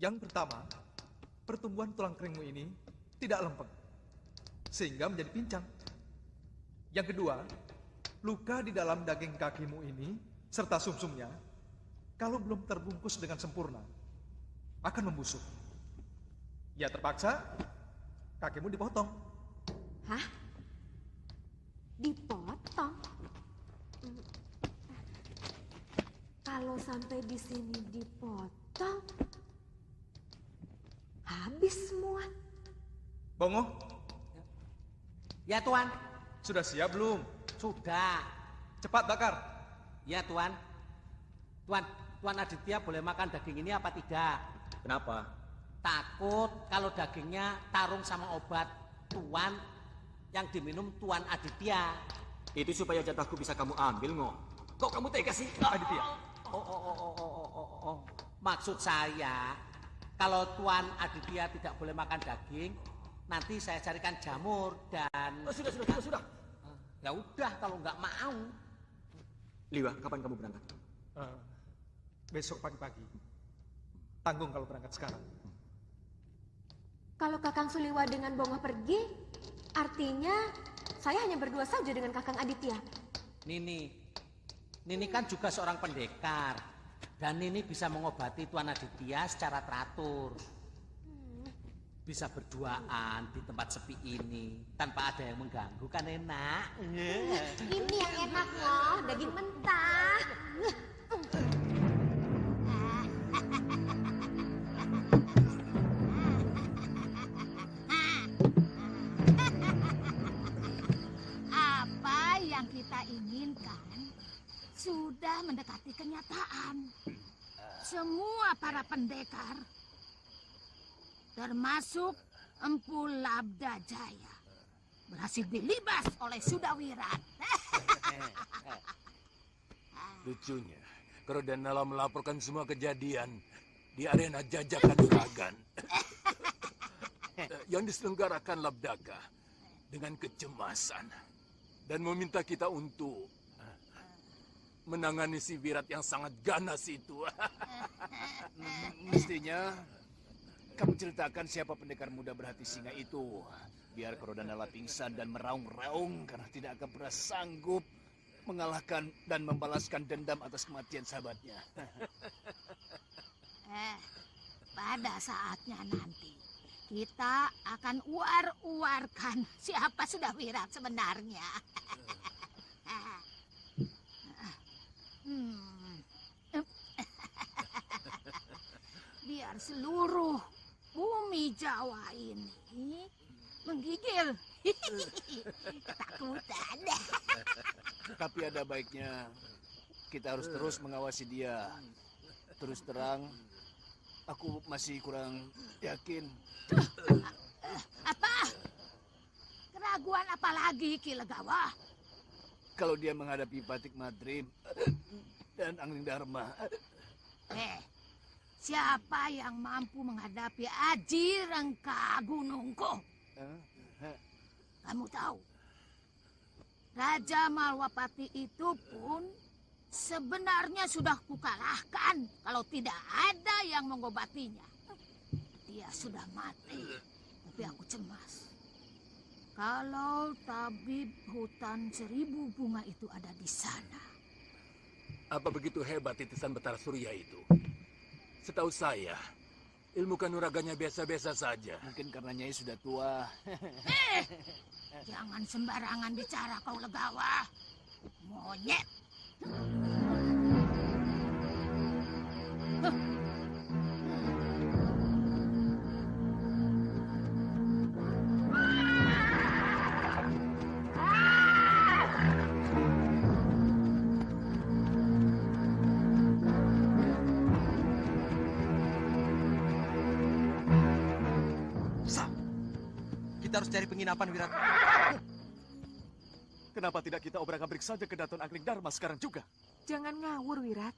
Yang pertama, pertumbuhan tulang keringmu ini tidak lempeng, sehingga menjadi pincang. Yang kedua, luka di dalam daging kakimu ini, serta sumsumnya, kalau belum terbungkus dengan sempurna, akan membusuk. Ya terpaksa, kakimu dipotong. Hah? Dipotong? Kalau sampai di sini dipotong, habis semua. Bongo, Ya, Tuan. sudah siap belum? Sudah. Cepat bakar. Ya, Tuan. Tuan Aditya boleh makan daging ini apa tidak? Kenapa? Takut kalau dagingnya tarung sama obat Tuan yang diminum Tuan Aditya. Itu supaya jatahku bisa kamu ambil, Ngo. Kok kamu tega sih? Aditya, Oh. Maksud saya, kalau Tuan Aditya tidak boleh makan daging, nanti saya carikan jamur dan... Sudah. Ya udah kalau nggak mau. Liwa, kapan kamu berangkat? besok pagi-pagi. Tanggung kalau berangkat sekarang. Kalau Kakang Suliwa dengan Bongo pergi, artinya saya hanya berdua saja dengan Kakang Aditya. Nini kan juga seorang pendekar. Dan Nini bisa mengobati Tuan Aditya secara teratur. Bisa berduaan di tempat sepi ini tanpa ada yang mengganggu, kan enak. Ini yang enak loh, daging mentah. Apa yang kita inginkan sudah mendekati kenyataan. Semua para pendekar, termasuk Empu Labda Jaya, berhasil dilibas oleh Sudawirat. Lucunya, Krodhanala melaporkan semua kejadian di arena Jajak Kanuragan yang diselenggarakan Labdaka dengan kecemasan dan meminta kita untuk menangani si Wirat yang sangat ganas itu. Mestinya kamu ceritakan siapa pendekar muda berhati singa itu. Biar Krodhanala pingsan dan meraung-raung karena tidak akan pernah sanggup mengalahkan dan membalaskan dendam atas kematian sahabatnya. Pada saatnya nanti, kita akan uar-uarkan siapa Sudawirat sebenarnya. Biar seluruh bumi Jawa ini menggigil ketakutan. Tapi ada baiknya kita harus terus mengawasi dia. Terus terang, aku masih kurang yakin. Apa? Keraguan apa lagi, Ki Legawa? Kalau dia menghadapi Batik Madrim dan Angling Dharma. Siapa yang mampu menghadapi Aji Rengka Gunungko? Kamu tahu, Raja Malwapati itu pun sebenarnya sudah kukalahkan kalau tidak ada yang mengobatinya. Dia sudah mati, tapi aku cemas. Kalau tabib hutan 1000 bunga itu ada di sana. Apa begitu hebat titisan Betara Surya itu? Setahu saya, ilmu kanuraganya biasa-biasa saja. Mungkin karena Nyai sudah tua. Jangan sembarangan bicara kau Legawa. Monyet. Kita harus cari penginapan, Wirat. Kenapa tidak kita obrak-abrik saja ke Daton Angling Dharma sekarang juga? Jangan ngawur, Wirat.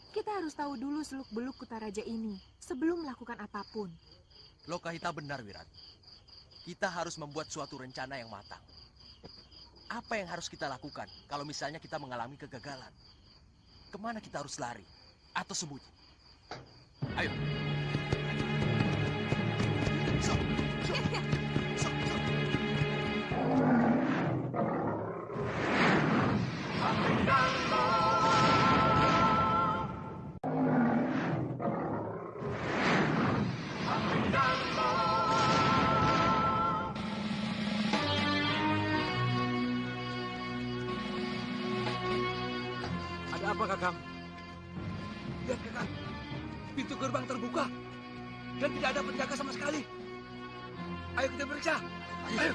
Kita harus tahu dulu seluk-beluk Kutaraja ini sebelum melakukan apapun. Lokahita benar, Wirat. Kita harus membuat suatu rencana yang matang. Apa yang harus kita lakukan kalau misalnya kita mengalami kegagalan? Kemana kita harus lari? Atau sembunyi? Ayo. Kakang. Lihat, Kakang. Pintu gerbang terbuka. Dan tidak ada penjaga sama sekali. Ayo kita periksa. Ayo.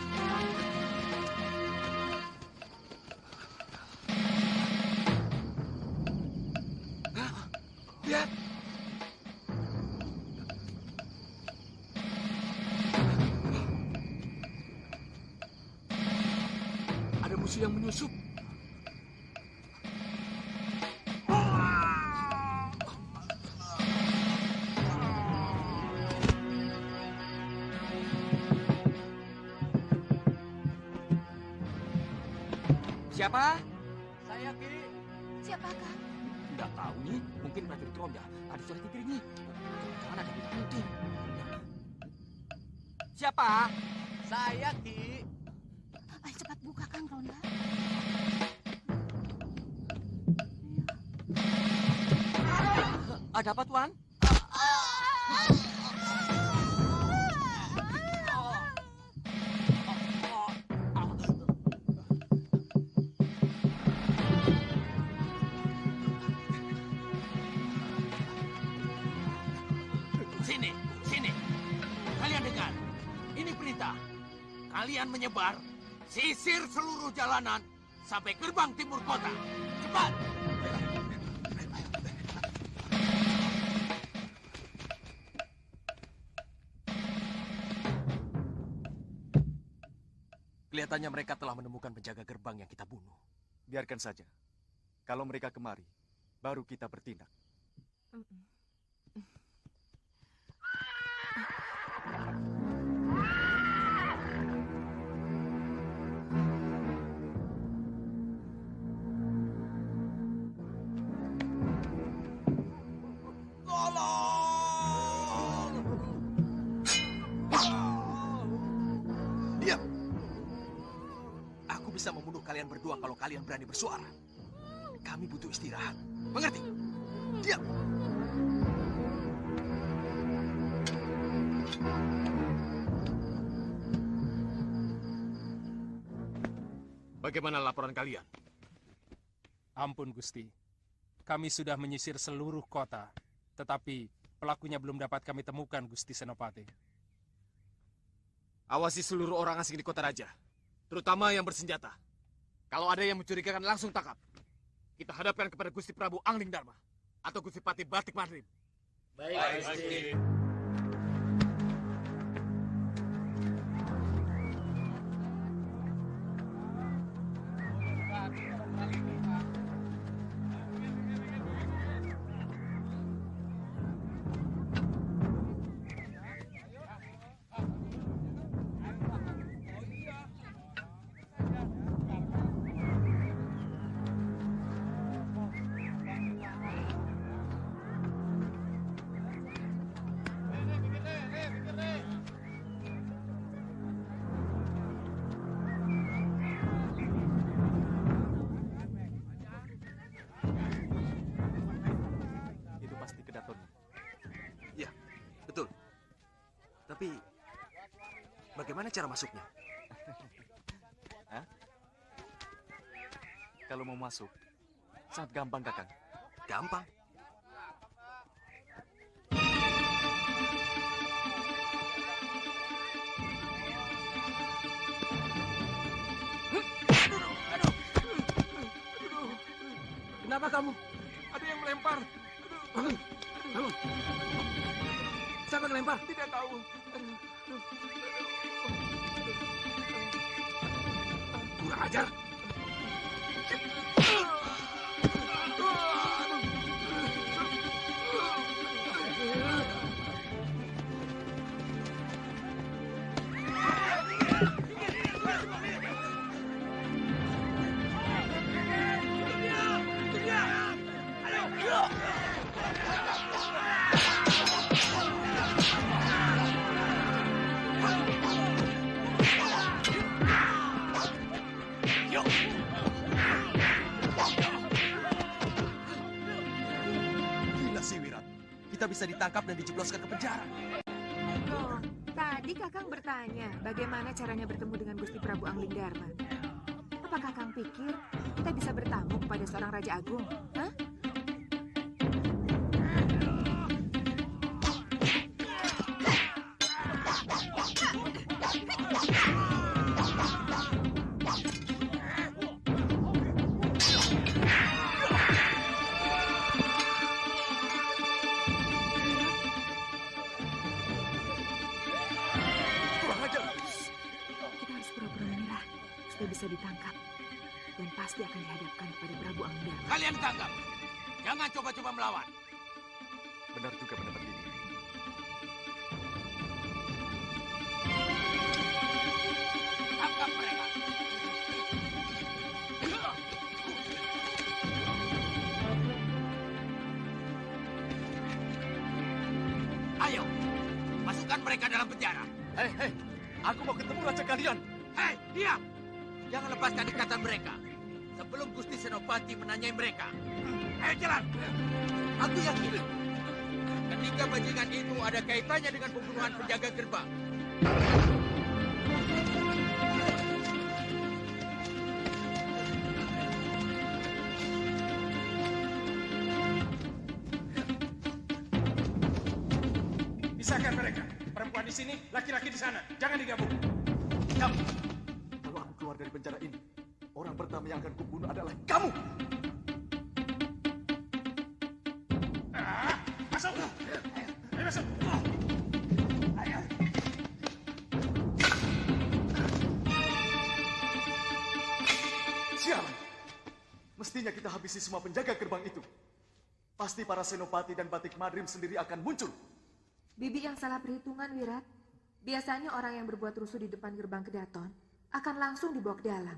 Hah? Lihat. Ada musuh yang menyusup. Siapa? Saya Ki. Siapakah? Tidak tahu nih. Mungkin prajurit ronda. Ada suara titirnya. Jangan ada hitam putih. Siapa? Saya Ki. Ayo cepat buka Kang Ronda. Ada apa, Tuan? Sini, sini. Kalian dengar. Ini perintah. Kalian menyebar, sisir seluruh jalanan sampai gerbang timur kota. Cepat. Kelihatannya mereka telah menemukan penjaga gerbang yang kita bunuh. Biarkan saja. Kalau mereka kemari, baru kita bertindak. Diam! Aku bisa membunuh kalian berdua kalau kalian berani bersuara. Kami butuh istirahat. Mengerti? Diam! Bagaimana laporan kalian? Ampun, Gusti. Kami sudah menyisir seluruh kota, tetapi pelakunya belum dapat kami temukan, Gusti Senopati. Awasi seluruh orang asing di kota raja, terutama yang bersenjata. Kalau ada yang mencurigakan, langsung tangkap. Kita hadapkan kepada Gusti Prabu Angling Dharma atau Gusti Pati Batik Madrim. Baik, Gusti. Itu pasti kedatonnya. Ya, betul. Tapi, bagaimana cara masuknya? Hah? Kalau mau masuk, sangat gampang, Kakang. Gampang. Kenapa kamu? Ada yang melempar. Bangun, bangun. Siapa yang melempar? Tidak tahu. Kurang ajar. Gila sih, Wirat. Kita bisa ditangkap dan dijebloskan ke penjara. Loh, tadi Kakang bertanya bagaimana caranya bertemu dengan Gusti Prabu Angling Dharma. Apa Kakang pikir kita bisa bertamu kepada seorang Raja Agung? Hah? Supaya bisa ditangkap dan pasti akan dihadapkan kepada Prabu Anggara. Kalian tangkap. Jangan coba-coba melawan. Benar juga pendapat ini. Tangkap mereka. Ayo, masukkan mereka dalam penjara. Hei, aku mau ketemu raja kalian. Hei, diam! Jangan lepaskan ikatan mereka sebelum Gusti Senopati menanyai mereka. Ayo jalan! Aku yakin ketiga bajingan itu ada kaitannya dengan pembunuhan penjaga gerbang. Pisahkan mereka. Perempuan di sini, laki-laki di sana. Jangan digabung. Diam! Kalau aku keluar dari penjara ini, orang pertama yang akan kubunuh adalah kamu. Masuk! Ayo masuk! Sialan! Mestinya kita habisi semua penjaga gerbang itu. Pasti para senopati dan batik madrim sendiri akan muncul. Bibi yang salah perhitungan, Wirat. Biasanya orang yang berbuat rusuh di depan gerbang Kedaton akan langsung dibawa ke dalam.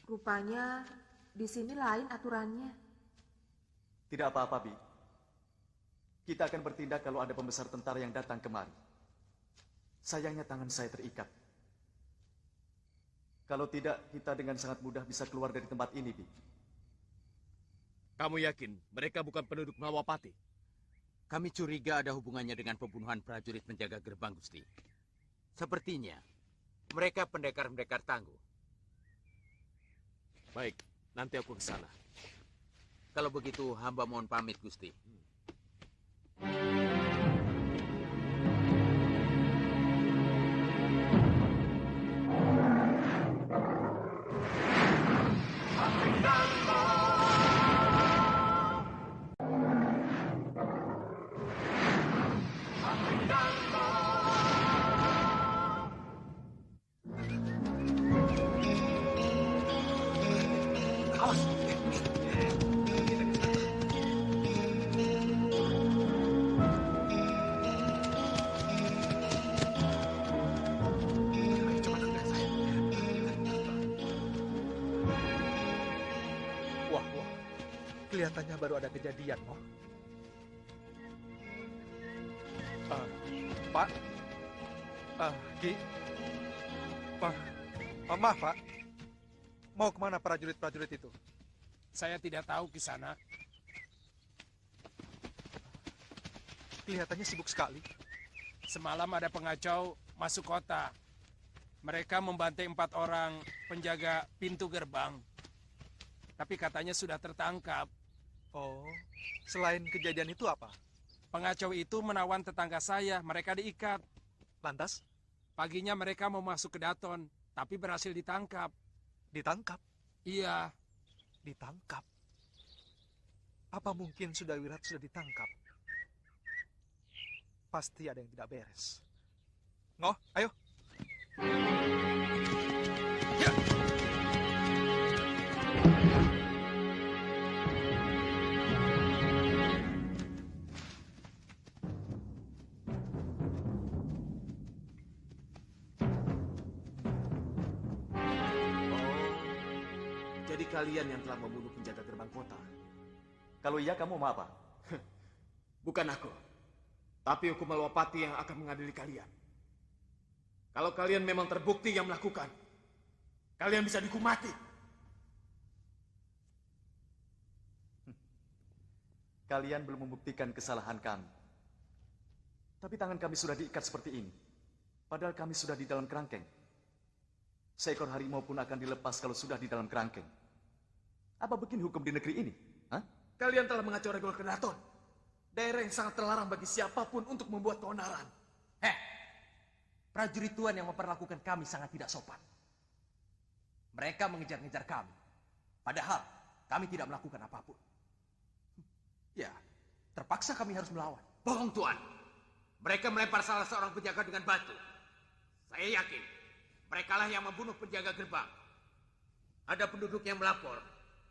Rupanya di sini lain aturannya. Tidak apa-apa, Bi. Kita akan bertindak kalau ada pembesar tentara yang datang kemari. Sayangnya tangan saya terikat. Kalau tidak, kita dengan sangat mudah bisa keluar dari tempat ini, Bi. Kamu yakin mereka bukan penduduk Nawapati? Kami curiga ada hubungannya dengan pembunuhan prajurit penjaga gerbang, Gusti. Sepertinya mereka pendekar-pendekar tangguh. Baik, nanti aku ke sana. Kalau begitu, hamba mohon pamit, Gusti. Kelihatannya baru ada kejadian, Mo. Pak? Ki? Pak? Maaf, Pak. Mau kemana prajurit-prajurit itu? Saya tidak tahu, Kisana. Kelihatannya sibuk sekali. Semalam ada pengacau masuk kota. Mereka membantai 4 orang penjaga pintu gerbang. Tapi katanya sudah tertangkap. Oh, selain kejadian itu apa? Pengacau itu menawan tetangga saya, mereka diikat. Lantas? Paginya mereka mau masuk ke Daton, tapi berhasil ditangkap. Ditangkap? Iya. Ditangkap? Apa mungkin Sudawirat sudah ditangkap? Pasti ada yang tidak beres. Ngoh, ayo. Ya. Jadi kalian yang telah membunuh penjaga gerbang kota. Kalau iya, kamu mau apa? Bukan aku, tapi hukum Malwapati yang akan mengadili kalian. Kalau kalian memang terbukti yang melakukan, kalian bisa dihukum mati. Kalian belum membuktikan kesalahan kami. Tapi tangan kami sudah diikat seperti ini. Padahal kami sudah di dalam kerangkeng. Seekor harimau pun akan dilepas kalau sudah di dalam kerangkeng. Apa bikin hukum di negeri ini? Hah? Kalian telah mengacau Regol Kedaton. Daerah yang sangat terlarang bagi siapapun untuk membuat keonaran. Prajurit Tuan yang memperlakukan kami sangat tidak sopan. Mereka mengejar-ngejar kami. Padahal kami tidak melakukan apapun. Ya, terpaksa kami harus melawan. Bohong, Tuan. Mereka melempar salah seorang penjaga dengan batu. Saya yakin merekalah yang membunuh penjaga gerbang. Ada penduduk yang melapor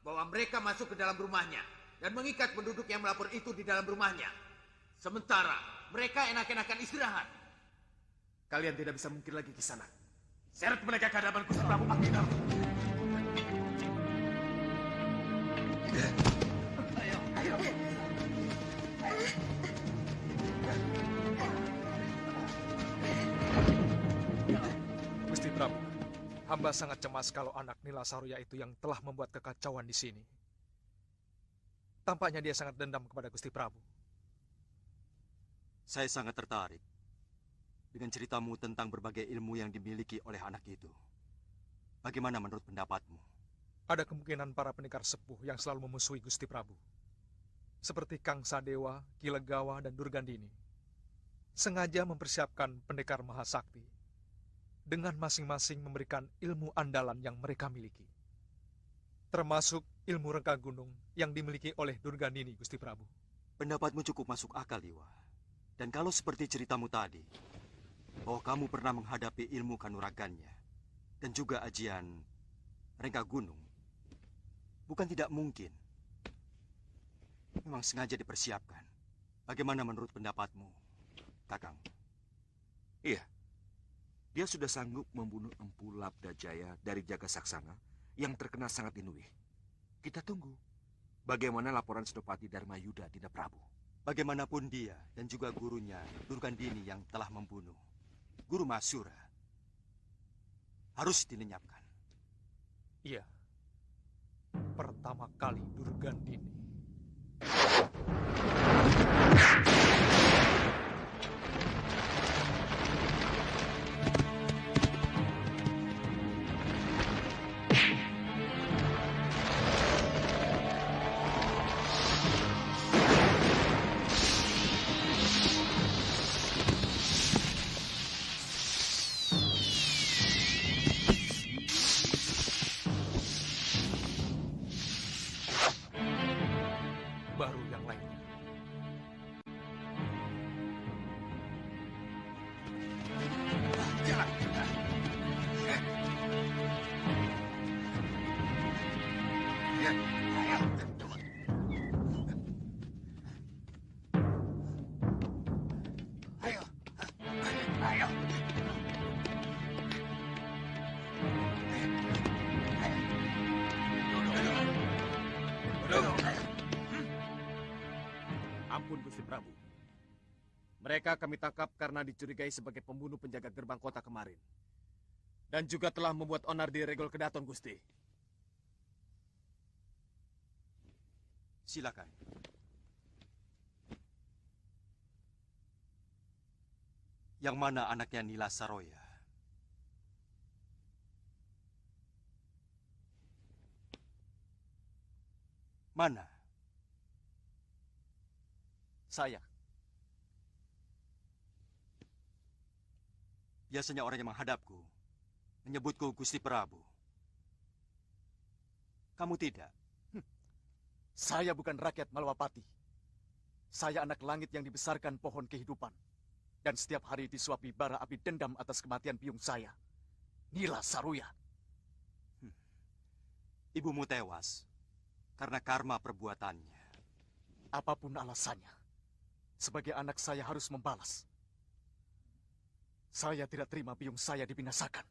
bahwa mereka masuk ke dalam rumahnya dan mengikat penduduk yang melapor itu di dalam rumahnya. Sementara mereka enak-enakan istirahat. Kalian tidak bisa mungkin lagi ke sana. Seret mereka ke hadapan Gusti Prabu Anggindarma. Ayo. Gusti Prabu, hamba sangat cemas kalau anak Nila Saruya itu yang telah membuat kekacauan di sini. Tampaknya dia sangat dendam kepada Gusti Prabu. Saya sangat tertarik dengan ceritamu tentang berbagai ilmu yang dimiliki oleh anak itu. Bagaimana menurut pendapatmu? Ada kemungkinan para pendekar sepuh yang selalu memusuhi Gusti Prabu, seperti Kang Sadewa, Ki Legawa, dan Durgandini, sengaja mempersiapkan pendekar mahasakti dengan masing-masing memberikan ilmu andalan yang mereka miliki, termasuk ilmu rengka gunung yang dimiliki oleh Durgandini, Gusti Prabu. Pendapatmu cukup masuk akal, Liwa. Dan kalau seperti ceritamu tadi, bahwa kamu pernah menghadapi ilmu kanuragannya dan juga ajian rengka gunung, bukan tidak mungkin. Memang sengaja dipersiapkan. Bagaimana menurut pendapatmu, Kakang? Iya. Dia sudah sanggup membunuh Empu Labdajaya dari Jaga Saksana yang terkena sangat inuih. Kita tunggu bagaimana laporan Senopati Dharma Yuda, Dinda Prabu. Bagaimanapun dia dan juga gurunya, Durgandini yang telah membunuh Guru Masura, harus dilenyapkan. Iya. Pertama kali Durgandini. Baru yang lainnya. Jalan. Ayo. Ampun, Gusti Prabu. Mereka kami tangkap karena dicurigai sebagai pembunuh penjaga gerbang kota kemarin. Dan juga telah membuat onar di Regol Kedaton, Gusti. Silakan. Yang mana anaknya Nila Saroya? Mana? Saya. Biasanya orang yang menghadapku menyebutku Gusti Prabu. Kamu tidak. Saya bukan rakyat Malwapati. Saya anak langit yang dibesarkan pohon kehidupan. Dan setiap hari disuapi bara api dendam atas kematian biung saya, Nila Saruya. Ibumu tewas karena karma perbuatannya. Apapun alasannya, sebagai anak saya harus membalas. Saya tidak terima biung saya dibinasakan.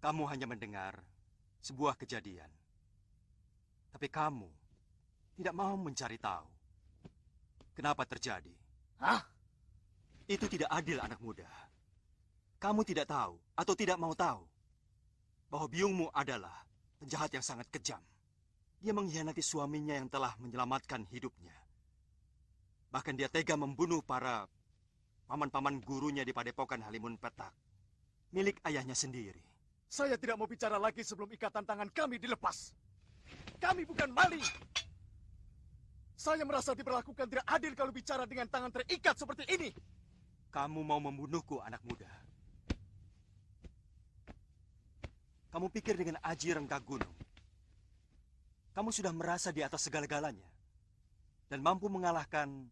Kamu hanya mendengar sebuah kejadian. Tapi kamu tidak mau mencari tahu kenapa terjadi. Hah? Itu tidak adil, anak muda. Kamu tidak tahu atau tidak mau tahu bahwa biungmu adalah penjahat yang sangat kejam. Dia mengkhianati suaminya yang telah menyelamatkan hidupnya. Bahkan dia tega membunuh para paman-paman gurunya di Padepokan Halimun Petak, milik ayahnya sendiri. Saya tidak mau bicara lagi sebelum ikatan tangan kami dilepas. Kami bukan maling. Saya merasa diperlakukan tidak adil kalau bicara dengan tangan terikat seperti ini. Kamu mau membunuhku, anak muda. Kamu pikir dengan aji Rengga Gunung, kamu sudah merasa di atas segala-galanya dan mampu mengalahkan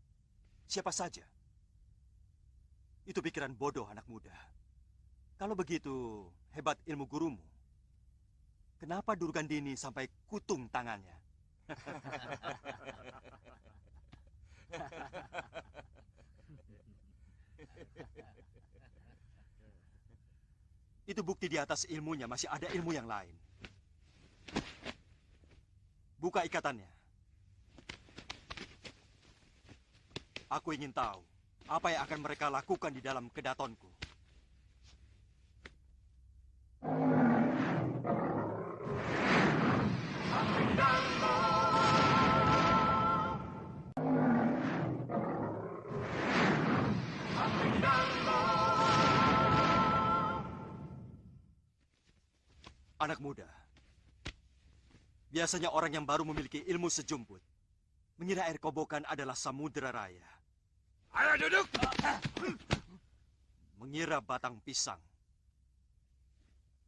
siapa saja. Itu pikiran bodoh, anak muda. Kalau begitu hebat ilmu gurumu, kenapa Durgandini sampai kutung tangannya? Itu bukti di atas ilmunya masih ada ilmu yang lain. Buka ikatannya. Aku ingin tahu apa yang akan mereka lakukan di dalam kedatonku. Anak muda, biasanya orang yang baru memiliki ilmu sejumput mengira air kobokan adalah samudera raya. Ayo duduk! Mengira batang pisang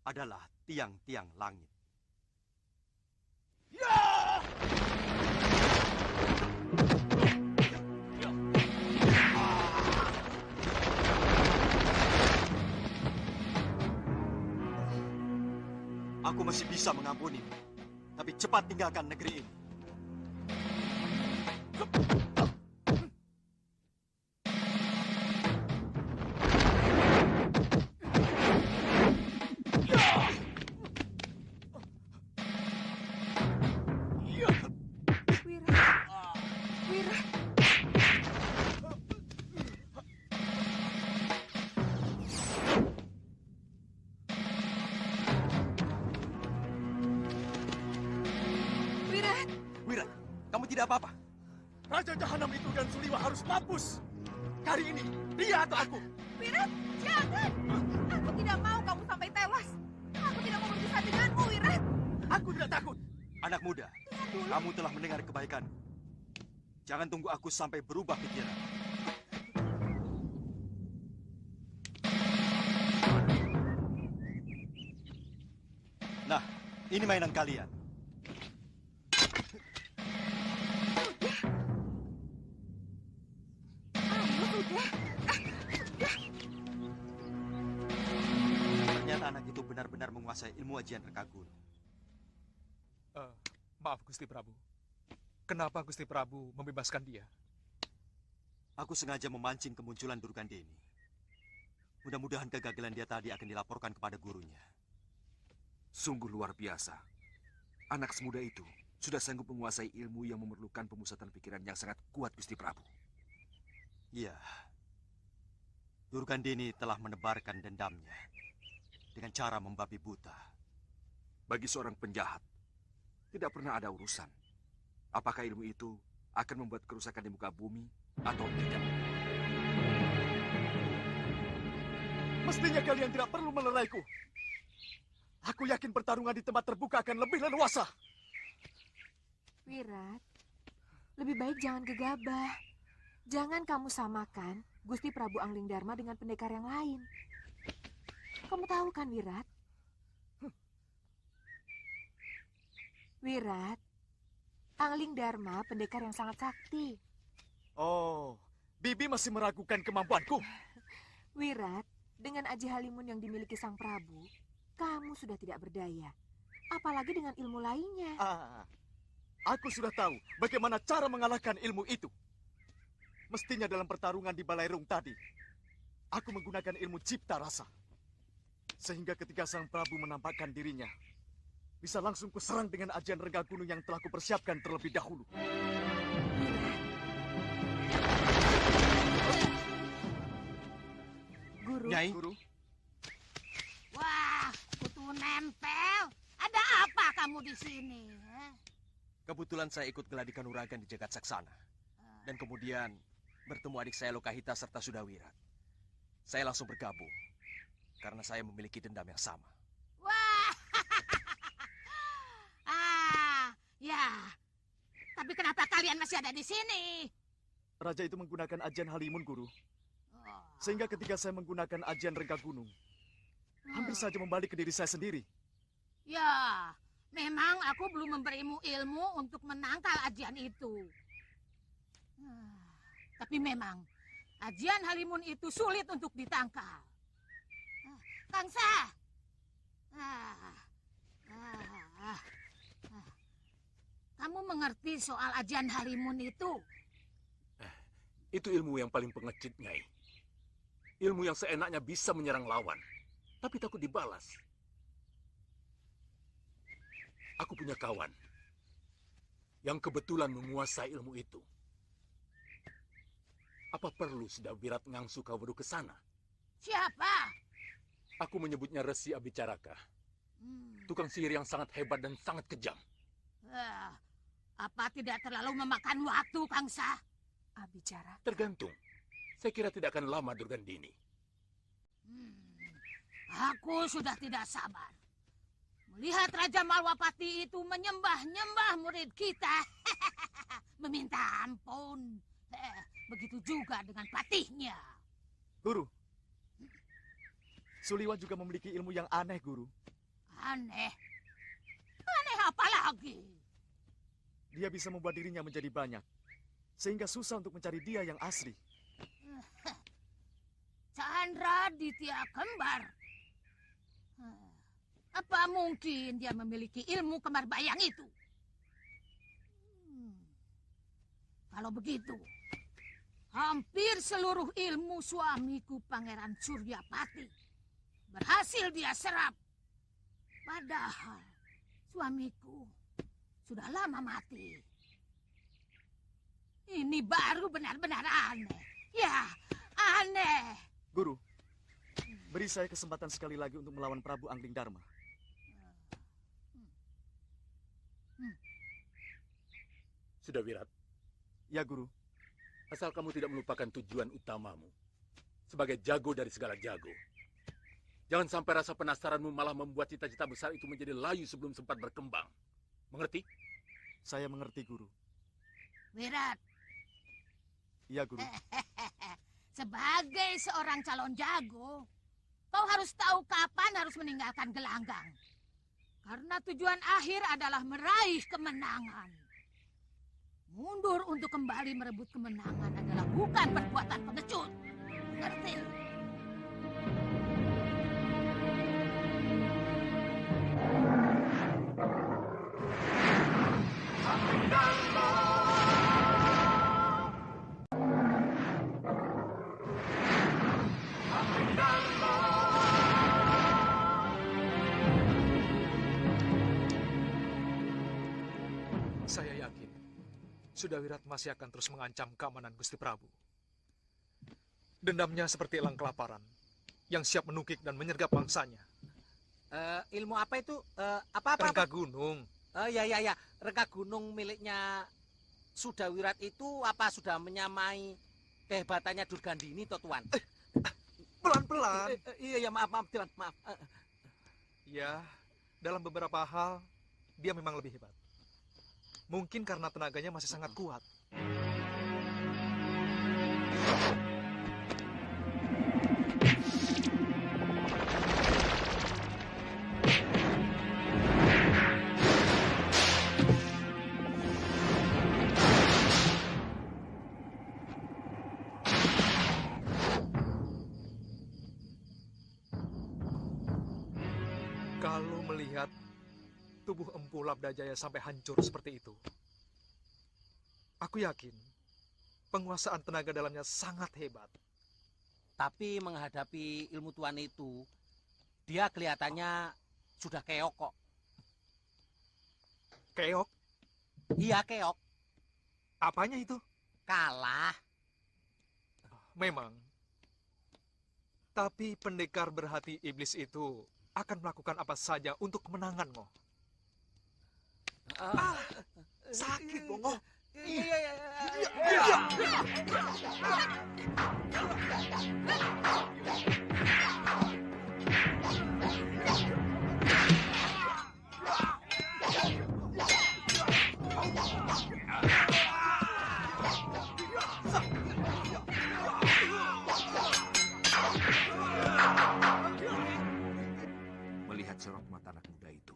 adalah tiang-tiang langit. Aku masih bisa mengampuni, tapi cepat tinggalkan negeri ini. Tidak apa-apa. Raja Jahanam itu dan Suliwa harus mampus. Kali ini, dia atau aku. Wirat, jangan. Aku tidak mau kamu sampai tewas. Aku tidak mau berpisah denganmu, Wirat. Aku tidak takut. Anak muda, kamu telah mendengar kebaikan. Jangan tunggu aku sampai berubah pikiran. Nah, ini mainan kalian. Ternyata anak itu benar-benar menguasai ilmu ajian Rengga Gunung. Maaf Gusti Prabu. Kenapa Gusti Prabu membebaskan dia? Aku sengaja memancing kemunculan Durgandini. Mudah-mudahan kegagalan dia tadi akan dilaporkan kepada gurunya. Sungguh luar biasa. Anak semuda itu sudah sanggup menguasai ilmu yang memerlukan pemusatan pikiran yang sangat kuat, Gusti Prabu. Iya. Durgandini telah menebarkan dendamnya dengan cara membabi buta. Bagi seorang penjahat, tidak pernah ada urusan apakah ilmu itu akan membuat kerusakan di muka bumi atau tidak. Mestinya kalian tidak perlu meleraiku. Aku yakin pertarungan di tempat terbuka akan lebih leluasa. Wirat, lebih baik jangan gegabah. Jangan kamu samakan Gusti Prabu Angling Dharma dengan pendekar yang lain. Kamu tahu kan, Wirat? Wirat, Angling Dharma pendekar yang sangat sakti. Oh, Bibi masih meragukan kemampuanku. Wirat, dengan aji halimun yang dimiliki sang Prabu, kamu sudah tidak berdaya. Apalagi dengan ilmu lainnya. Aku sudah tahu bagaimana cara mengalahkan ilmu itu. Mestinya dalam pertarungan di Balairung tadi, aku menggunakan ilmu cipta rasa. Sehingga ketika sang Prabu menampakkan dirinya, bisa langsung kuserang dengan ajian Rengga Gunung yang telah kupersiapkan terlebih dahulu. Guru. Nyai. Guru. Wah, kutu nempel. Ada apa kamu di sini? Kebetulan saya ikut geladi kanuragan di Jagat Saksana. Dan kemudian bertemu adik saya Lokahita serta Sudawirat. Saya langsung bergabung. Karena saya memiliki dendam yang sama. Wah, ya, Tapi kenapa kalian masih ada di sini? Raja itu menggunakan ajian Halimun, Guru. Sehingga ketika saya menggunakan ajian Rengga Gunung, hampir saja membalik ke diri saya sendiri. Ya, memang aku belum memberimu ilmu untuk menangkal ajian itu. Tapi memang, ajian Halimun itu sulit untuk ditangkal. Kangsa! Kamu mengerti soal ajian Halimun itu? Itu ilmu yang paling pengecut, Nyai. Ilmu yang seenaknya bisa menyerang lawan, tapi takut dibalas. Aku punya kawan yang kebetulan menguasai ilmu itu. Apa perlu sudah Wirat Ngangsu Kawuru ke sana? Siapa? Aku menyebutnya Resi Abicaraka. Tukang sihir yang sangat hebat dan sangat kejam. Apa tidak terlalu memakan waktu, Kangsa? Abicaraka. Tergantung. Saya kira tidak akan lama, Durgandini. Aku sudah tidak sabar melihat Raja Malwapati itu menyembah-nyembah murid kita. Meminta ampun. Begitu juga dengan patihnya. Guru, Suliwa juga memiliki ilmu yang aneh, Guru. Aneh? Aneh apa lagi? Dia bisa membuat dirinya menjadi banyak, sehingga susah untuk mencari dia yang asli. Chandra Ditya Kembar. Apa mungkin dia memiliki ilmu kembar bayang itu? Kalau begitu, hampir seluruh ilmu suamiku Pangeran Suryapati berhasil dia serap. Padahal suamiku sudah lama mati. Ini baru benar-benar aneh. Ya, aneh. Guru, beri saya kesempatan sekali lagi untuk melawan Prabu Angling Dharma. Sudah, Wirat? Ya, Guru. Asal kamu tidak melupakan tujuan utamamu. Sebagai jago dari segala jago. Jangan sampai rasa penasaranmu malah membuat cita-cita besar itu menjadi layu sebelum sempat berkembang. Mengerti? Saya mengerti, Guru. Wirat. Iya, Guru. Sebagai seorang calon jago, kau harus tahu kapan harus meninggalkan gelanggang. Karena tujuan akhir adalah meraih kemenangan. Mundur untuk kembali merebut kemenangan adalah bukan perbuatan pengecut. Ngerti? Saya yakin Sudawirat masih akan terus mengancam keamanan Gusti Prabu. Dendamnya seperti elang kelaparan yang siap menukik dan menyergap mangsanya. Ilmu apa itu? Apa-apa? Rengga Gunung. Ya. Rengga Gunung miliknya Sudawirat itu apa sudah menyamai kehebatannya Durgandini, toh Tuan? Pelan-pelan. Iya, maaf, Tuan, maaf. Ya, dalam beberapa hal dia memang lebih hebat. Mungkin karena tenaganya masih sangat kuat. Kalau melihat tubuh Empu Labdajaya sampai hancur seperti itu, aku yakin penguasaan tenaga dalamnya sangat hebat. Tapi menghadapi ilmu Tuan itu, dia kelihatannya sudah keok kok. Keok? Iya, keok. Apanya itu? Kalah. Memang. Tapi pendekar berhati iblis itu akan melakukan apa saja untuk kemenangan, Ngo. Sakit, Ngo. muda itu.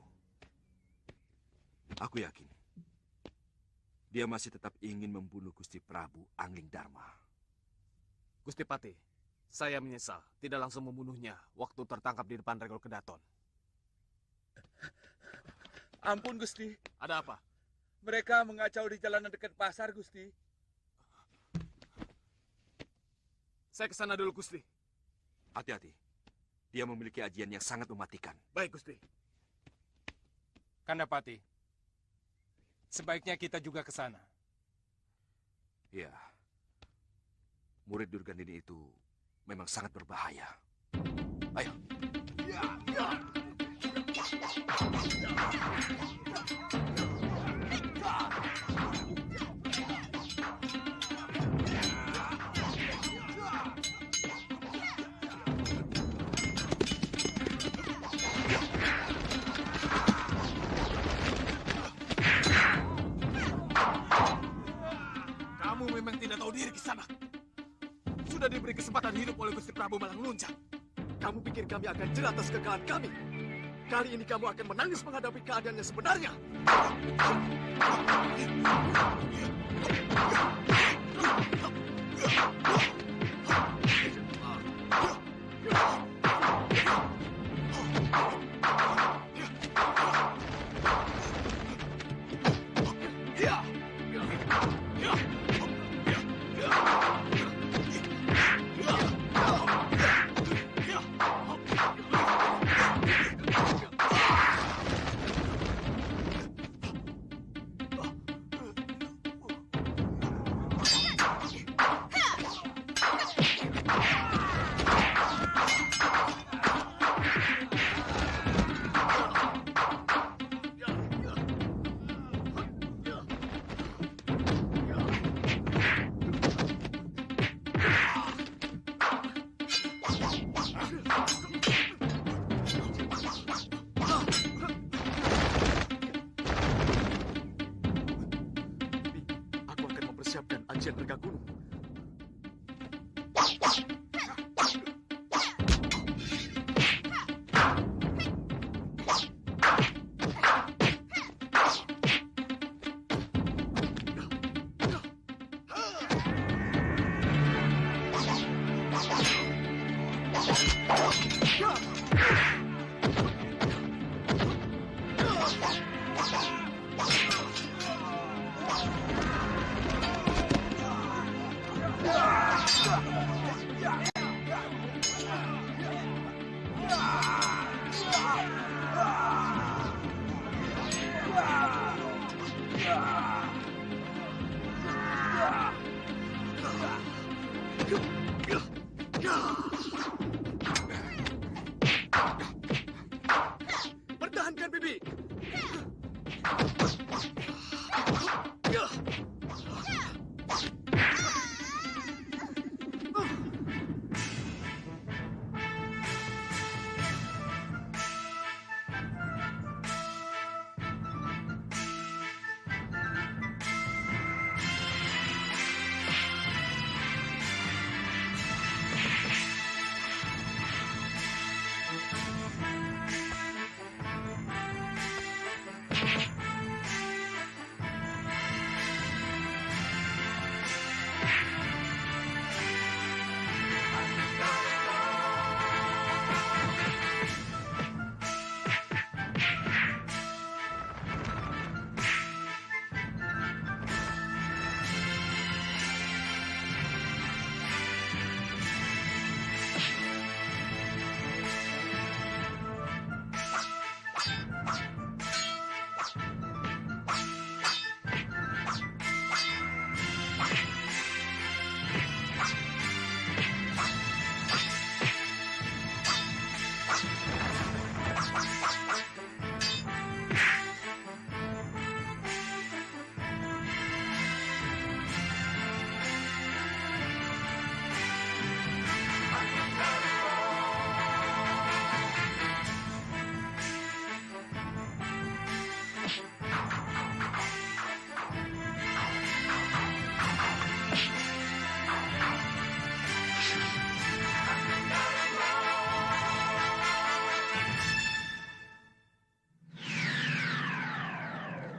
Aku yakin dia masih tetap ingin membunuh Gusti Prabu Angling Dharma. Gusti Pati, saya menyesal tidak langsung membunuhnya waktu tertangkap di depan Regol Kedaton. Ampun, Gusti. Ada apa? Mereka mengacau di jalanan dekat pasar, Gusti. Saya ke sana dulu, Gusti. Hati-hati. Dia memiliki ajian yang sangat mematikan. Baik, Gusti. Kandapati, sebaiknya kita juga ke sana. Iya. Murid Durgandini itu memang sangat berbahaya. Ayo. Kamu memang tidak tahu diri, Kisanak. Sudah diberi kesempatan hidup oleh Gusti Prabu Malang Luncang. Kamu pikir kami akan jera atas kekalahan kami? Kali ini kamu akan menangis menghadapi keadaan yang sebenarnya. Siapkan ajian Rega Gunung. Pertahankan, Bibi.